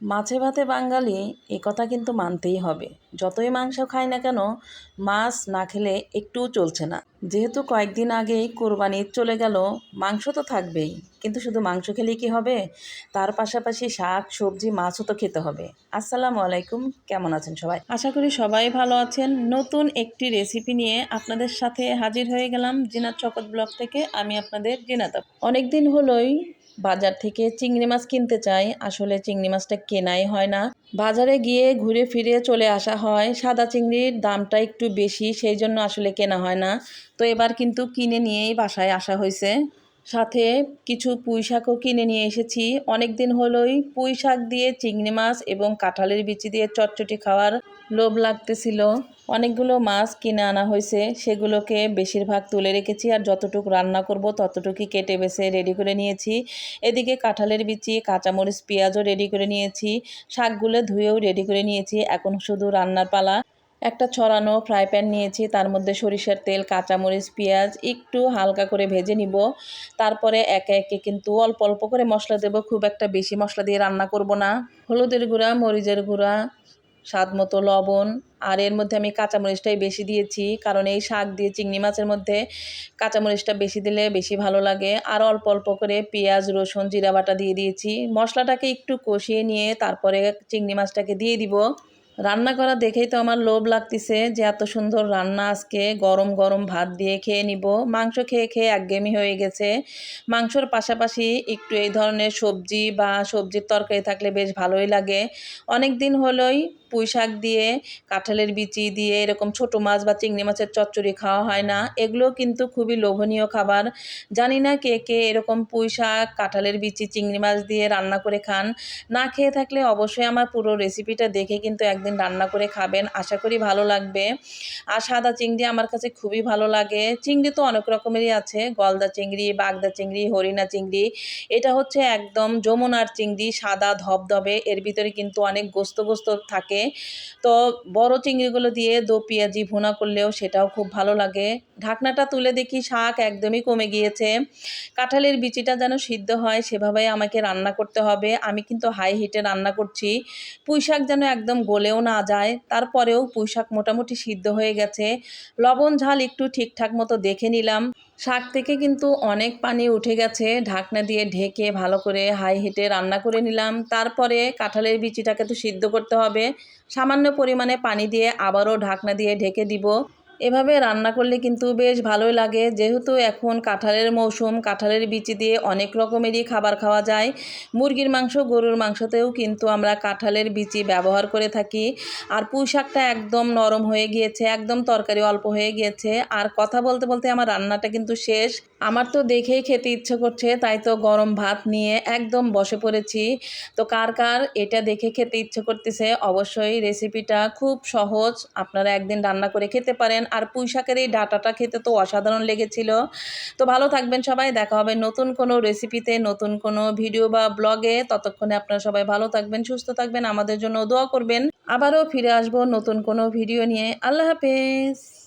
মাছে ভাতে বাঙালি এ কথা কিন্তু মানতেই হবে। যতই মাংস খাই না কেন, মাছ না খেলে একটুও চলছে না। যেহেতু কয়েকদিন আগেই কোরবানি ঈদ চলে গেল, মাংস তো থাকবেই। কিন্তু শুধু মাংস খেলেই কি হবে? তার পাশাপাশি শাক সবজি মাছও তো খেতে হবে। আসসালামু আলাইকুম, কেমন আছেন সবাই? আশা করি সবাই ভালো আছেন। নতুন একটি রেসিপি নিয়ে আপনাদের সাথে হাজির হয়ে গেলাম জিনাত শওকত ব্লগ থেকে। আমি আপনাদের জিনাত আপু। অনেকদিন হলোই বাজার থেকে চিংড়ি মাছ কিনতে চাই, আসলে চিংড়ি মাছটা কেনাই হয় না। বাজারে গিয়ে ঘুরে ফিরে চলে আসা হয়। সাদা চিংড়ির দামটা একটু বেশি, সেই জন্য আসলে কেনা হয় না। তো এবার কিন্তু কিনে নিয়েই বাসায় আসা হয়েছে। সাথে কিছু পুঁই শাকও কিনে নিয়ে এসেছি। অনেক দিন হলোই পুঁই শাক দিয়ে চিংড়ি মাছ এবং কাঁঠালের বিচি দিয়ে চটচটি খাওয়ার লোভ লাগতেছিল। অনেকগুলো মাছ কিনে আনা হয়েছে, সেগুলোকে বেশিরভাগ তুলে রেখেছি, আর যতটুকু রান্না করব ততটুকুই কেটে বেছে রেডি করে নিয়েছি। এদিকে কাঁঠালের বিচি, কাঁচামরিচ, পেঁয়াজও রেডি করে নিয়েছি। শাকগুলো ধুয়েও রেডি করে নিয়েছি, এখন শুধু রান্নার পালা। একটা ছড়ানো ফ্রাই প্যান নিয়েছি, তার মধ্যে সরিষার তেল, কাঁচামরিচ, পেঁয়াজ একটু হালকা করে ভেজে নিব। তারপরে একে একে কিন্তু অল্প অল্প করে মশলা দেব, খুব একটা বেশি মশলা দিয়ে রান্না করব না। হলুদের গুঁড়া, মরিচের গুঁড়া, স্বাদ মতো লবণ, আর এর মধ্যে আমি কাঁচামরিচটাই বেশি দিয়েছি, কারণ এই শাক দিয়ে চিংড়ি মাছের মধ্যে কাঁচামরিচটা বেশি দিলে বেশি ভালো লাগে। আর অল্প অল্প করে পেঁয়াজ, রসুন, জিরা বাটা দিয়ে দিয়েছি। মশলাটাকে একটু কষিয়ে নিয়ে তারপরে চিংড়ি মাছটাকে দিয়ে দিব। রান্না করা দেখেই তো আমার লোভ লাগতেছে যে এত সুন্দর রান্না, আজকে গরম গরম ভাত দিয়ে খেয়ে নিব। মাংস খেয়ে খেয়ে একঘেয়েমি হয়ে গেছে। মাংসর পাশাপাশি একটু এই ধরনের সবজি বা সবজির তরকারি থাকলে বেশ ভালোই লাগে। অনেক দিন হলোই পুঁই শাক দিয়ে, কাঁঠালের বিচি দিয়ে এরকম ছোট মাছ বা চিংড়ি মাছের চচ্চড়ি খাওয়া হয় না। এগুলো কিন্তু খুবই লোভনীয় খাবার। জানি না কে কে এরকম পুঁই শাক, কাঁঠালের বিচি, চিংড়ি মাছ দিয়ে রান্না করে খান। না খেয়ে থাকলে অবশ্যই আমার পুরো রেসিপিটা দেখে কিন্তু একদিন রান্না করে খাবেন, আশা করি ভালো লাগবে। আর সাদা চিংড়ি আমার কাছে খুবই ভালো লাগে। চিংড়ি তো অনেক রকমেরই আছে, গলদা চিংড়ি, বাগদা চিংড়ি, হরিণা চিংড়ি। এটা হচ্ছে একদম যমুনার চিংড়ি, সাদা ধবধবে, এর ভিতরে কিন্তু অনেক গোস্ত গোস্ত থাকে। তো বড় চিংড়িগুলো দিয়ে দো পেঁয়াজি ভুনা করলেও সেটাও খুব ভালো লাগে। ঢাকনাটা তুলে দেখি শাক একদমই কমে গিয়েছে। কাঁঠালের বিচিটা যেন সিদ্ধ হয় সেভাবে আমাকে রান্না করতে হবে। আমি কিন্তু হাই হিটে রান্না করছি। পুঁই শাক যেন একদম গলেও না যায়। তারপরেও পুঁই শাক মোটামুটি সিদ্ধ হয়ে গেছে। লবণ ঝাল একটু ঠিকঠাক মতো দেখে নিলাম। শাক থেকে কিন্তু অনেক পানি উঠে গেছে। ঢাকনা দিয়ে ঢেকে ভালো করে হাই হিটে রান্না করে নিলাম। তারপরে কাঁঠালের বিচিটাকে তো সিদ্ধ করতে হবে। সামান্য পরিমাণে পানি দিয়ে আবারও ঢাকনা দিয়ে ঢেকে দিব। এভাবে রান্না করলে কিন্তু বেশ ভালোই লাগে। যেহেতু এখন কাঁঠালের মৌসুম, কাঁঠালের বিচি দিয়ে অনেক রকমেরই খাবার খাওয়া যায়। মুরগির মাংস, গরুর মাংসতেও কিন্তু আমরা কাঁঠালের বিচি ব্যবহার করে থাকি। আর পুঁই শাকটা একদম নরম হয়ে গিয়েছে, একদম তরকারি অল্প হয়ে গিয়েছে। আর কথা বলতে বলতে আমার রান্নাটা কিন্তু শেষ। আমার তো দেখেই খেতে ইচ্ছে করছে, তাই তো গরম ভাত নিয়ে একদম বসে পড়েছি। তো কার কার এটা দেখে খেতে ইচ্ছে করতেছে, অবশ্যই রেসিপিটা খুব সহজ, আপনারা একদিন রান্না করে খেতে পারেন। আর পুঁই শাকের এই ডাঁটাটা খেতে তো অসাধারণ লেগেছিল। তো ভালো থাকবেন সবাই, দেখা হবে নতুন কোনো রেসিপিতে, নতুন কোনো ভিডিও বা ব্লগে। ততক্ষণে আপনারা সবাই ভালো থাকবেন, সুস্থ থাকবেন, আমাদের জন্য দোয়া করবেন। আবারও ফিরে আসবো নতুন কোনো ভিডিও নিয়ে। আল্লাহ হাফেজ।